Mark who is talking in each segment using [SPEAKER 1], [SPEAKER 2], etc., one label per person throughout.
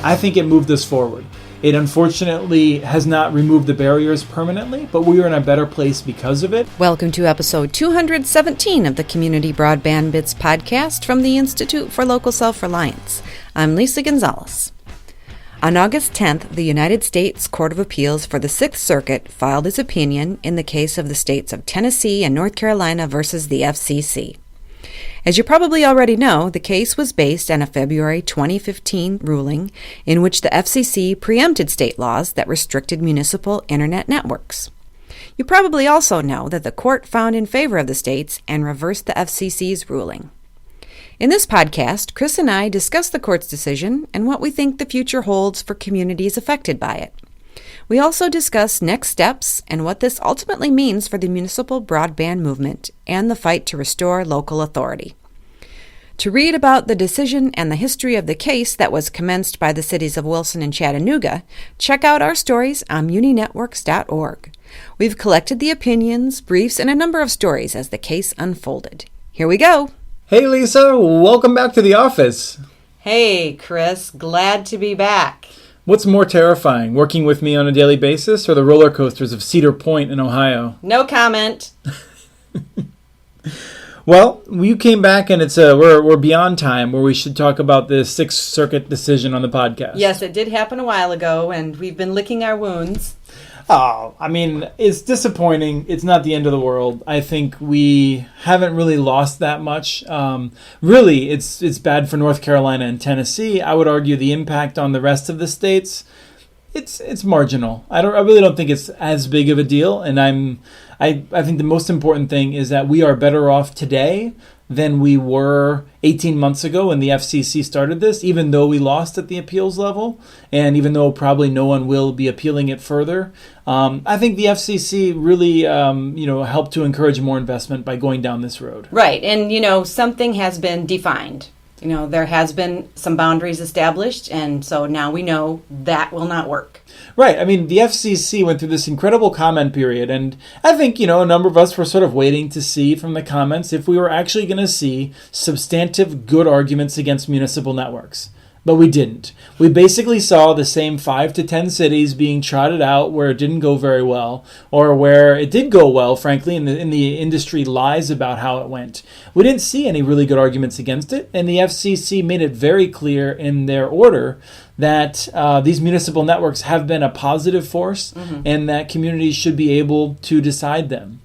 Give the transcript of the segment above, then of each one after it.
[SPEAKER 1] I think it moved us forward. It unfortunately has not removed the barriers permanently, but we are in a better place because of it.
[SPEAKER 2] Welcome to episode 217 of the Community Broadband Bits podcast from the Institute for Local Self-Reliance. I'm Lisa Gonzalez. On August 10th, the United States Court of Appeals for the Sixth Circuit filed its opinion in the case of the states of Tennessee and North Carolina versus the FCC. As you probably already know, the case was based on a February 2015 ruling in which the FCC preempted state laws that restricted municipal internet networks. You probably also know that the court found in favor of the states and reversed the FCC's ruling. In this podcast, Chris and I discuss the court's decision and what we think the future holds for communities affected by it. We also discuss next steps and what this ultimately means for the municipal broadband movement and the fight to restore local authority. To read about the decision and the history of the case that was commenced by the cities of Wilson and Chattanooga, check out our stories on muninetworks.org. We've collected the opinions, briefs, and a number of stories as the case unfolded. Here we go.
[SPEAKER 1] Hey Lisa, welcome back to the office.
[SPEAKER 2] Hey Chris, glad to be back.
[SPEAKER 1] What's more terrifying, working with me on a daily basis or the roller coasters of Cedar Point in Ohio?
[SPEAKER 2] No comment.
[SPEAKER 1] Well, you came back and we're beyond time where we should talk about the Sixth Circuit decision on the podcast.
[SPEAKER 2] Yes, it did happen a while ago and we've been licking our wounds.
[SPEAKER 1] Oh, I mean, it's disappointing. It's not the end of the world. I think we haven't really lost that much. Really, it's bad for North Carolina and Tennessee. I would argue the impact on the rest of the states, it's marginal. I really don't think it's as big of a deal. And I think the most important thing is that we are better off today than we were 18 months ago when the FCC started this, even though we lost at the appeals level, and even though probably no one will be appealing it further. I think the FCC really, helped to encourage more investment by going down this road.
[SPEAKER 3] Right, and, something has been defined. There has been some boundaries established, and so now we know that will not work.
[SPEAKER 1] Right. I mean, the FCC went through this incredible comment period, and I think, a number of us were sort of waiting to see from the comments if we were actually going to see substantive good arguments against municipal networks. But we didn't. We basically saw the same 5 to 10 cities being trotted out where it didn't go very well, or where it did go well, frankly, and the industry lies about how it went. We didn't see any really good arguments against it, and the FCC made it very clear in their order that these municipal networks have been a positive force, and that communities should be able to decide them.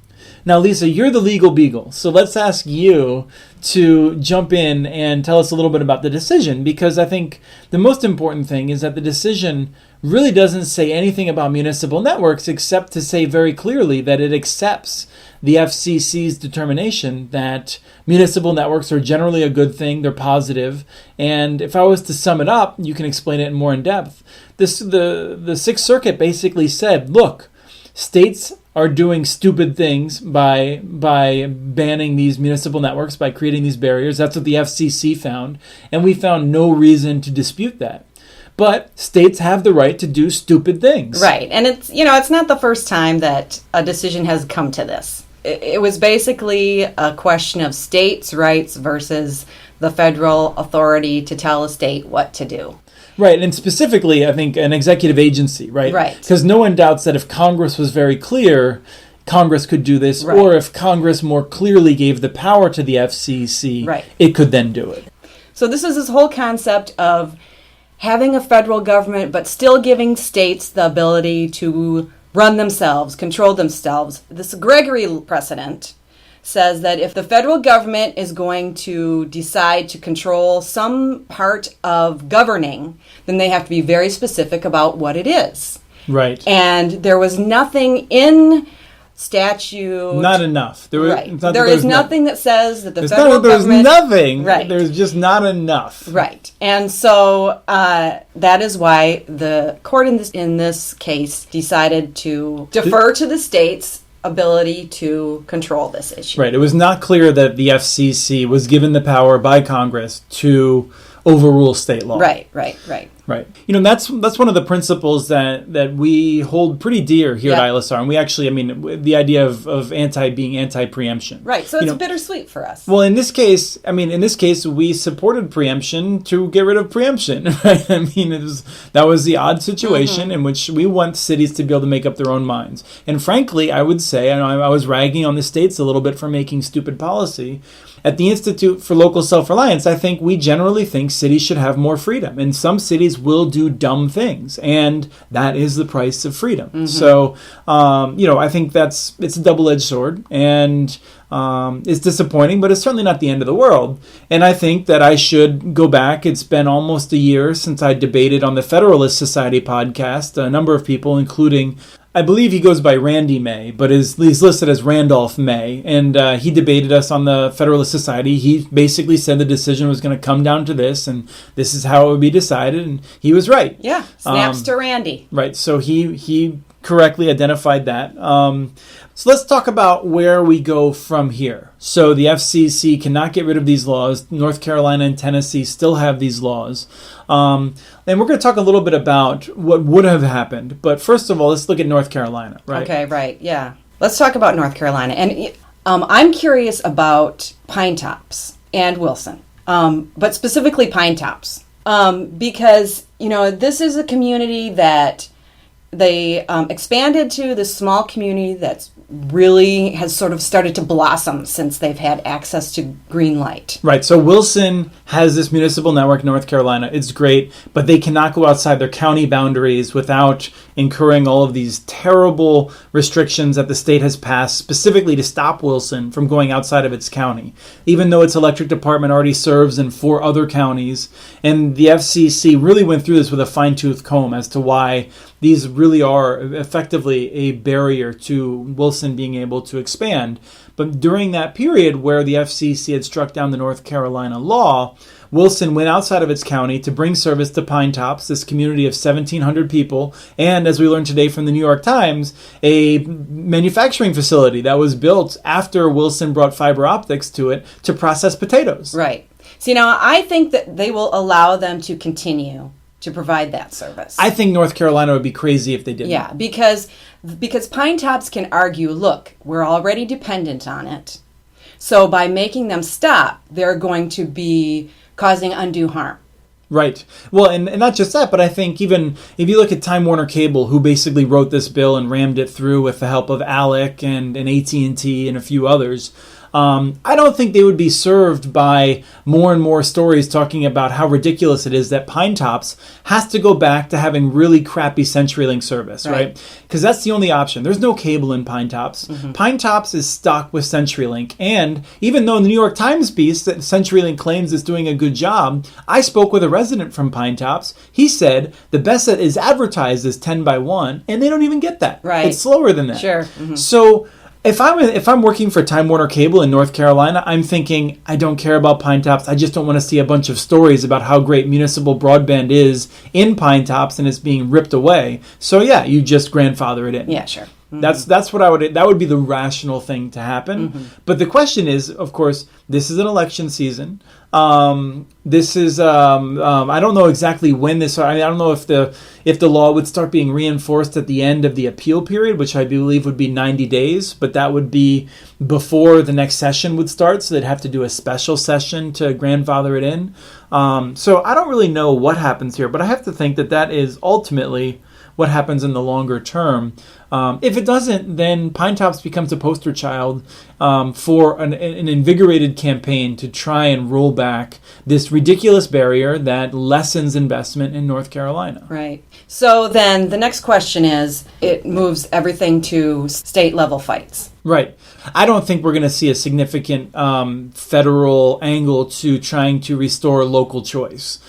[SPEAKER 1] Now, Lisa, you're the legal beagle, so let's ask you to jump in and tell us a little bit about the decision, because I think the most important thing is that the decision really doesn't say anything about municipal networks except to say very clearly that it accepts the FCC's determination that municipal networks are generally a good thing, they're positive, and if I was to sum it up, you can explain it more in depth. The Sixth Circuit basically said, look, states are doing stupid things by banning these municipal networks, by creating these barriers. That's what the FCC found, and we found no reason to dispute that. But states have the right to do stupid things.
[SPEAKER 3] Right, and it's not the first time that a decision has come to this. It was basically a question of states' rights versus the federal authority to tell a state what to do.
[SPEAKER 1] Right, and specifically, I think, an executive agency, right?
[SPEAKER 3] Right.
[SPEAKER 1] Because no one doubts that if Congress was very clear, Congress could do this,
[SPEAKER 3] right.
[SPEAKER 1] Or if Congress more clearly gave the power to the FCC,
[SPEAKER 3] right.
[SPEAKER 1] It could then do it.
[SPEAKER 3] So this is this whole concept of having a federal government, but still giving states the ability to run themselves, control themselves. This Gregory precedent says that if the federal government is going to decide to control some part of governing, then they have to be very specific about what it is.
[SPEAKER 1] Right.
[SPEAKER 3] And there was nothing in statute.
[SPEAKER 1] Not enough.
[SPEAKER 3] There is nothing that says that the federal
[SPEAKER 1] government... There's nothing.
[SPEAKER 3] Right.
[SPEAKER 1] There's just not enough.
[SPEAKER 3] Right. And so that is why the court in this case decided to defer to the states' ability to control this issue.
[SPEAKER 1] Right. It was not clear that the FCC was given the power by Congress to overrule state law.
[SPEAKER 3] Right.
[SPEAKER 1] Right. That's one of the principles that we hold pretty dear here at ILSR. And we actually, the idea of being anti-preemption.
[SPEAKER 3] Right. So it's bittersweet for us.
[SPEAKER 1] Well, in this case, we supported preemption to get rid of preemption. Right? That was the odd situation in which we want cities to be able to make up their own minds. And frankly, I would say, I was ragging on the states a little bit for making stupid policy. At the Institute for Local Self-Reliance, I think we generally think cities should have more freedom. And some cities will do dumb things. And that is the price of freedom. So, I think it's a double-edged sword. And it's disappointing, but it's certainly not the end of the world. And I think that I should go back. It's been almost a year since I debated on the Federalist Society podcast. A number of people, including, I believe he goes by Randy May, but he's listed as Randolph May. And he debated us on the Federalist Society. He basically said the decision was going to come down to this, and this is how it would be decided. And he was right.
[SPEAKER 3] Yeah, snaps to Randy.
[SPEAKER 1] Right, so he correctly identified that. So let's talk about where we go from here. So the FCC cannot get rid of these laws. North Carolina and Tennessee still have these laws. And we're going to talk a little bit about what would have happened. But first of all, let's look at North Carolina, right?
[SPEAKER 3] Okay, right, yeah. Let's talk about North Carolina. And I'm curious about Pine Tops and Wilson, but specifically Pine Tops. Because, this is a community that they expanded to this small community that's really has sort of started to blossom since they've had access to green light.
[SPEAKER 1] Right. So Wilson has this municipal network in North Carolina. It's great, but they cannot go outside their county boundaries without incurring all of these terrible restrictions that the state has passed specifically to stop Wilson from going outside of its county, even though its electric department already serves in 4 other counties. And the FCC really went through this with a fine-tooth comb as to why these really are effectively a barrier to Wilson being able to expand. But during that period where the FCC had struck down the North Carolina law, Wilson went outside of its county to bring service to Pine Tops, this community of 1,700 people, and as we learned today from the New York Times, a manufacturing facility that was built after Wilson brought fiber optics to it to process potatoes.
[SPEAKER 3] Right. So, I think that they will allow them to continue to provide that service.
[SPEAKER 1] I think North Carolina would be crazy if they didn't.
[SPEAKER 3] Yeah, because Pine Tops can argue, look, we're already dependent on it. So by making them stop, they're going to be causing undue harm.
[SPEAKER 1] Right. Well, and not just that, but I think even if you look at Time Warner Cable, who basically wrote this bill and rammed it through with the help of ALEC and AT&T and a few others, I don't think they would be served by more and more stories talking about how ridiculous it is that Pine Tops has to go back to having really crappy CenturyLink service, right? Because that's the only option. There's no cable in Pine Tops. Pine Tops is stuck with CenturyLink. And even though in the New York Times piece that CenturyLink claims it's doing a good job, I spoke with a resident from Pine Tops. He said the best that is advertised is 10 by 1, and they don't even get that.
[SPEAKER 3] Right.
[SPEAKER 1] It's slower than that.
[SPEAKER 3] Sure.
[SPEAKER 1] So if I'm working for Time Warner Cable in North Carolina, I'm thinking, I don't care about Pine Tops. I just don't want to see a bunch of stories about how great municipal broadband is in Pine Tops and it's being ripped away. So yeah, you just grandfather it in.
[SPEAKER 3] Yeah, sure.
[SPEAKER 1] That's what that would be the rational thing to happen. But the question is, of course, this is an election season. This is I don't know exactly when this. I don't know if the law would start being reinforced at the end of the appeal period, which I believe would be 90 days. But that would be before the next session would start, so they'd have to do a special session to grandfather it in. So I don't really know what happens here, but I have to think that is ultimately what happens in the longer term. If it doesn't, then Pine Tops becomes a poster child for an invigorated campaign to try and roll back this ridiculous barrier that lessens investment in North Carolina.
[SPEAKER 3] Right. So then the next question is, it moves everything to state level fights.
[SPEAKER 1] Right. I don't think we're going to see a significant federal angle to trying to restore local choice.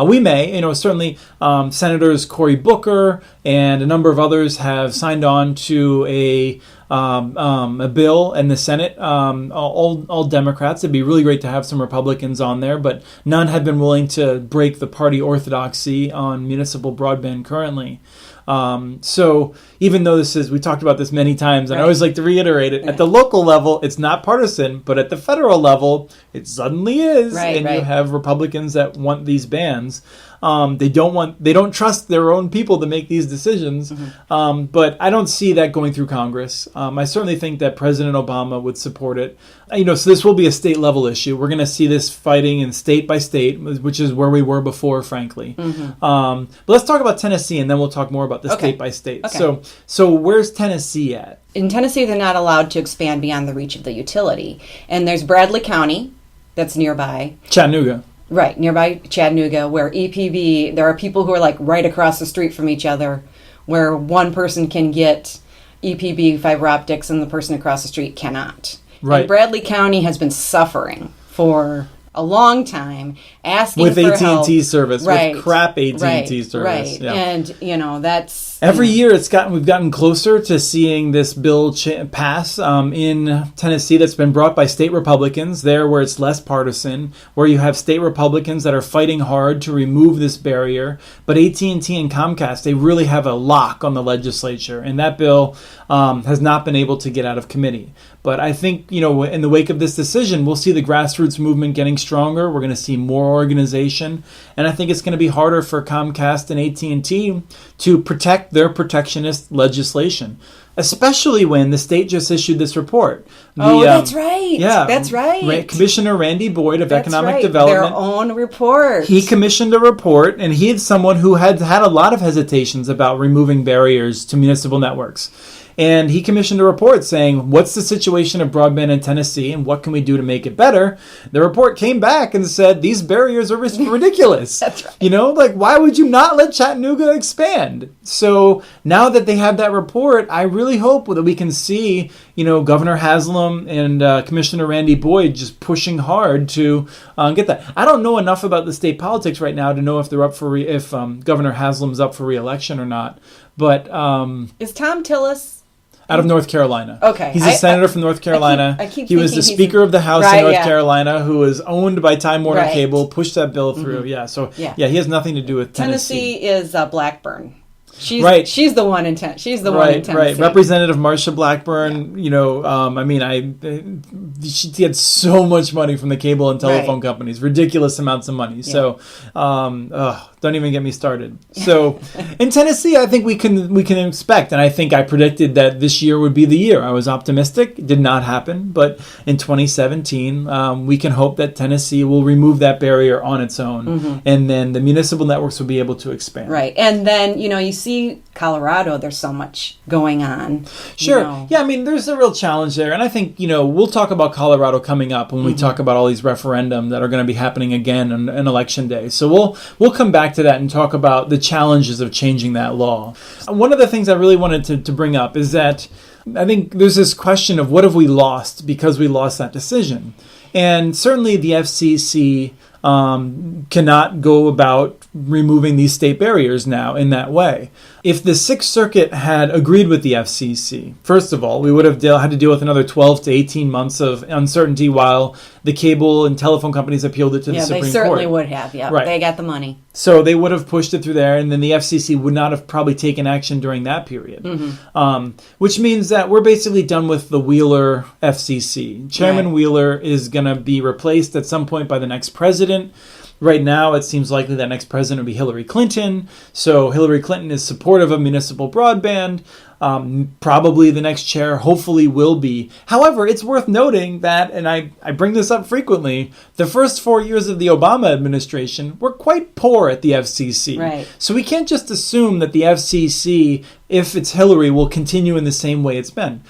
[SPEAKER 1] We may, certainly Senators Cory Booker and a number of others have signed on to a bill in the Senate, all Democrats. It'd be really great to have some Republicans on there, but none have been willing to break the party orthodoxy on municipal broadband currently. So even though we talked about this many times, and I always like to reiterate it, at the local level, it's not partisan, but at the federal level, it suddenly is. You have Republicans that want these bans. They don't trust their own people to make these decisions. But I don't see that going through Congress. I certainly think that President Obama would support it. So this will be a state level issue. We're going to see this fighting in state by state, which is where we were before, frankly. But let's talk about Tennessee, and then we'll talk more about the state by state.
[SPEAKER 3] Okay.
[SPEAKER 1] So where's Tennessee at?
[SPEAKER 3] In Tennessee, they're not allowed to expand beyond the reach of the utility. And there's Bradley County that's nearby.
[SPEAKER 1] Chattanooga.
[SPEAKER 3] Right, nearby Chattanooga, where EPB, there are people who are like right across the street from each other, where one person can get EPB fiber optics and the person across the street cannot.
[SPEAKER 1] Right.
[SPEAKER 3] And Bradley County has been suffering for a long time, asking
[SPEAKER 1] with
[SPEAKER 3] for
[SPEAKER 1] AT&T
[SPEAKER 3] help.
[SPEAKER 1] service,
[SPEAKER 3] right.
[SPEAKER 1] with crap AT&T service.
[SPEAKER 3] Right,
[SPEAKER 1] yeah.
[SPEAKER 3] And that's
[SPEAKER 1] every year we've gotten closer to seeing this bill pass in Tennessee that's been brought by state Republicans there where it's less partisan, where you have state Republicans that are fighting hard to remove this barrier. But AT&T and Comcast, they really have a lock on the legislature, and that bill has not been able to get out of committee. But I think, in the wake of this decision, we'll see the grassroots movement getting stronger. We're going to see more organization. And I think it's going to be harder for Comcast and AT&T to protect their protectionist legislation, especially when the state just issued this report.
[SPEAKER 3] That's right.
[SPEAKER 1] Yeah.
[SPEAKER 3] That's right.
[SPEAKER 1] Commissioner Randy Boyd of
[SPEAKER 3] That's
[SPEAKER 1] Economic
[SPEAKER 3] right.
[SPEAKER 1] Development.
[SPEAKER 3] Their own report.
[SPEAKER 1] He commissioned a report, and he is someone who had a lot of hesitations about removing barriers to municipal networks. And he commissioned a report saying, what's the situation of broadband in Tennessee and what can we do to make it better? The report came back and said, these barriers are ridiculous.
[SPEAKER 3] That's right.
[SPEAKER 1] Why would you not let Chattanooga expand? So now that they have that report, I really hope that we can see, Governor Haslam and Commissioner Randy Boyd just pushing hard to get that. I don't know enough about the state politics right now to know if they're up for if Governor Haslam's up for re-election or not. But
[SPEAKER 3] is Tom Tillis
[SPEAKER 1] out of North Carolina?
[SPEAKER 3] Okay.
[SPEAKER 1] He's a senator from North Carolina.
[SPEAKER 3] He
[SPEAKER 1] was the Speaker of the House in North Carolina, who was owned by Time Warner Cable, pushed that bill through. Yeah, so he has nothing to do with Tennessee.
[SPEAKER 3] Tennessee is Blackburn. She's the one in She's the one in Tennessee.
[SPEAKER 1] Right. Representative Marsha Blackburn. She had so much money from the cable and telephone companies, ridiculous amounts of money. Yeah. So, don't even get me started. So, in Tennessee, I think we can expect, and I think I predicted that this year would be the year. I was optimistic. It did not happen, but in 2017, we can hope that Tennessee will remove that barrier on its own, and then the municipal networks will be able to expand.
[SPEAKER 3] Right, and then you see Colorado. There's so much going on.
[SPEAKER 1] Sure. Yeah, there's a real challenge there, and I think we'll talk about Colorado coming up when we talk about all these referendum that are going to be happening again on election day. So we'll come back to that and talk about the challenges of changing that law. One of the things I really wanted to bring up is that I think there's this question of what have we lost because we lost that decision. And certainly the FCC cannot go about removing these state barriers now in that way. If the Sixth Circuit had agreed with the FCC, first of all, we would have had to deal with another 12 to 18 months of uncertainty while the cable and telephone companies appeed it to the Supreme Court.
[SPEAKER 3] Yeah, they certainly would have. Yeah,
[SPEAKER 1] right.
[SPEAKER 3] They got the money.
[SPEAKER 1] So they would have pushed it through there, and then the FCC would not have probably taken action during that period. Which means that we're basically done with the Wheeler FCC. Chairman Wheeler is going to be replaced at some point by the next president. Right now, it seems likely that next president will be Hillary Clinton. So Hillary Clinton is supportive of municipal broadband. Probably the next chair, hopefully, will be. However, it's worth noting that, and I bring this up frequently, the first 4 years of the Obama administration were quite poor at the FCC.
[SPEAKER 3] Right.
[SPEAKER 1] So we can't just assume that the FCC, if it's Hillary, will continue in the same way it's been.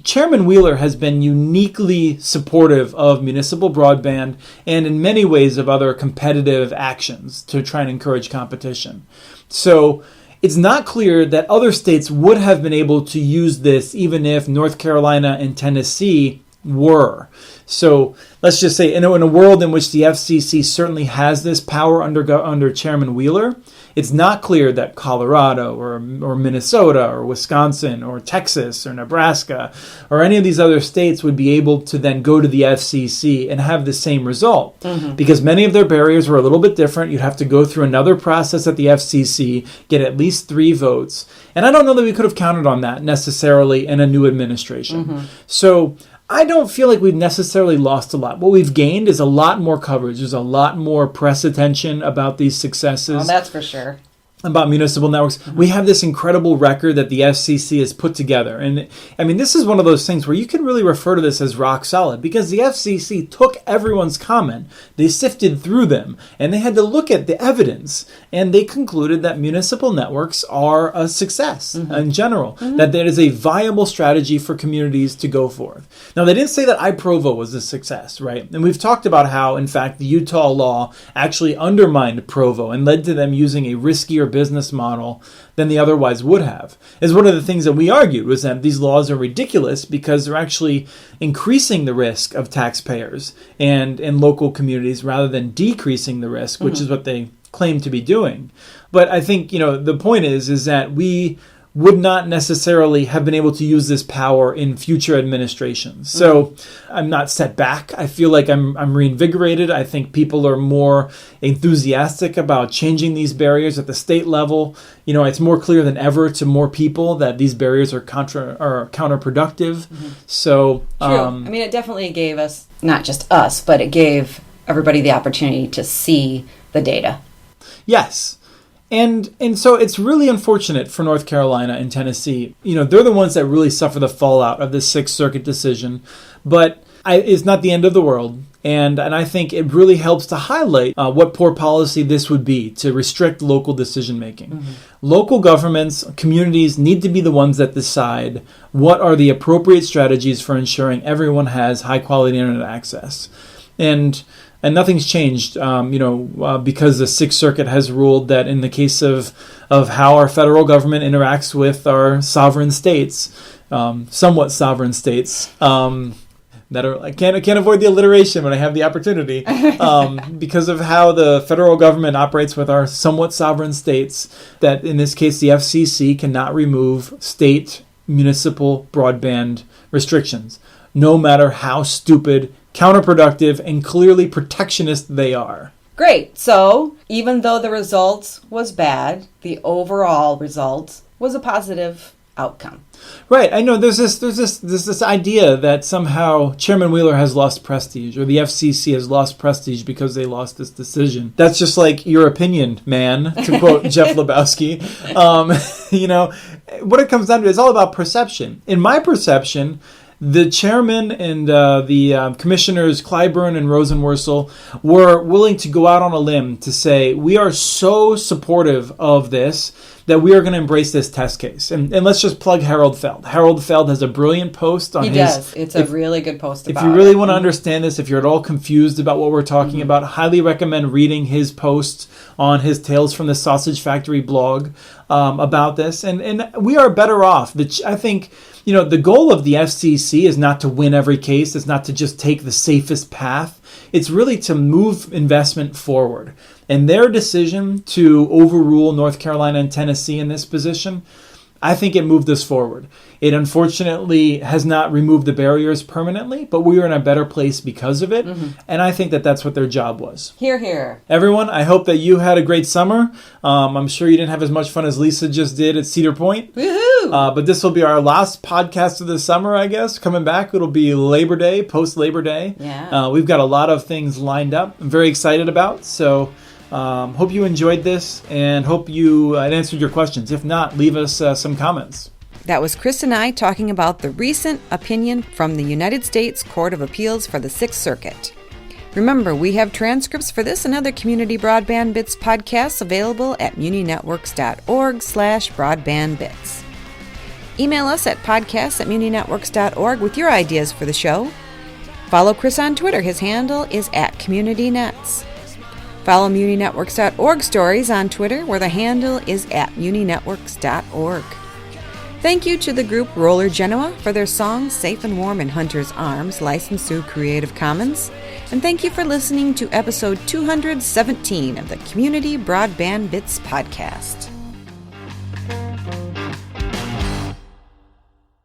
[SPEAKER 1] Chairman Wheeler has been uniquely supportive of municipal broadband and in many ways of other competitive actions to try and encourage competition. So it's not clear that other states would have been able to use this even if North Carolina and Tennessee were. So let's just say in a world in which the FCC certainly has this power under Chairman Wheeler, it's not clear that Colorado or Minnesota or Wisconsin or Texas or Nebraska or any of these other states would be able to then go to the FCC and have the same result. Because many of their barriers were a little bit different. You'd have to go through another process at the FCC, get at least 3 votes. And I don't know that we could have counted on that necessarily in a new administration. So I don't feel like we've necessarily lost a lot. What we've gained is a lot more coverage. There's a lot more press attention about these successes.
[SPEAKER 3] Oh, that's for sure.
[SPEAKER 1] About municipal networks. We have this incredible record that the FCC has put together. And I mean, this is one of those things where you can really refer to this as rock solid, because the FCC took everyone's comment, they sifted through them, and they had to look at the evidence, and they concluded that municipal networks are a success in general, that there is a viable strategy for communities to go forth. Now, they didn't say that iProvo was a success, right? And we've talked about how, in fact, the Utah law actually undermined Provo and led to them using a riskier business model than they otherwise would have. Is one of the things that we argued was that these laws are ridiculous because they're actually increasing the risk of taxpayers and local communities rather than decreasing the risk, which is what they claim to be doing. But I think, the point is that we would not necessarily have been able to use this power in future administrations. So I'm not set back. I feel like I'm reinvigorated. I think people are more enthusiastic about changing these barriers at the state level. It's more clear than ever to more people that these barriers are counterproductive. So,
[SPEAKER 3] True. I mean, it definitely gave us, not just us, but it gave everybody the opportunity to see the data.
[SPEAKER 1] Yes. And so it's really unfortunate for North Carolina and Tennessee. They're the ones that really suffer the fallout of this Sixth Circuit decision. But it's not the end of the world. And I think it really helps to highlight what poor policy this would be to restrict local decision making. Local governments, communities need to be the ones that decide what are the appropriate strategies for ensuring everyone has high quality internet access. And nothing's changed, because the Sixth Circuit has ruled that in the case of how our federal government interacts with our sovereign states, somewhat sovereign states, that are, I can't avoid the alliteration when I have the opportunity, because of how the federal government operates with our somewhat sovereign states, that in this case the FCC cannot remove state municipal broadband restrictions, no matter how stupid, counterproductive, and clearly protectionist they are.
[SPEAKER 3] Great. So even though the results was bad, the overall result was a positive outcome.
[SPEAKER 1] Right. I know there's this idea that somehow Chairman Wheeler has lost prestige, or the FCC has lost prestige because they lost this decision. That's just like your opinion, man, to quote Jeff Lebowski. What it comes down to is all about perception. In my perception, the chairman and the commissioners Clyburn and Rosenworcel were willing to go out on a limb to say, we are so supportive of this that we are going to embrace this test case. And let's just plug Harold Feld. Harold Feld has a brilliant post on
[SPEAKER 3] He does. It's a really good post about it.
[SPEAKER 1] If you really want to understand this, if you're at all confused about what we're talking about, highly recommend reading his post on his Tales from the Sausage Factory blog about this. And we are better off. I think, the goal of the FCC is not to win every case. It's not to just take the safest path. It's really to move investment forward. And their decision to overrule North Carolina and Tennessee in this position, I think it moved us forward. It unfortunately has not removed the barriers permanently, but we are in a better place because of it. And I think that that's what their job was.
[SPEAKER 3] Hear, hear.
[SPEAKER 1] Everyone, I hope that you had a great summer. I'm sure you didn't have as much fun as Lisa just did at Cedar Point.
[SPEAKER 3] Woohoo!
[SPEAKER 1] But this will be our last podcast of the summer, I guess. Coming back, it'll be Labor Day, post-Labor Day.
[SPEAKER 3] Yeah.
[SPEAKER 1] We've got a lot of things lined up I'm very excited about. So hope you enjoyed this and hope it answered your questions. If not, leave us some comments.
[SPEAKER 2] That was Chris and I talking about the recent opinion from the United States Court of Appeals for the Sixth Circuit. Remember, we have transcripts for this and other Community Broadband Bits podcasts available at muninetworks.org/broadbandbits. Email us at podcasts@muninetworks.org with your ideas for the show. Follow Chris on Twitter. His handle is @CommunityNets. Follow muninetworks.org stories on Twitter, where the handle is @muninetworks.org. Thank you to the group Roller Genoa for their song Safe and Warm in Hunter's Arms, licensed through Creative Commons. And thank you for listening to episode 217 of the Community Broadband Bits podcast.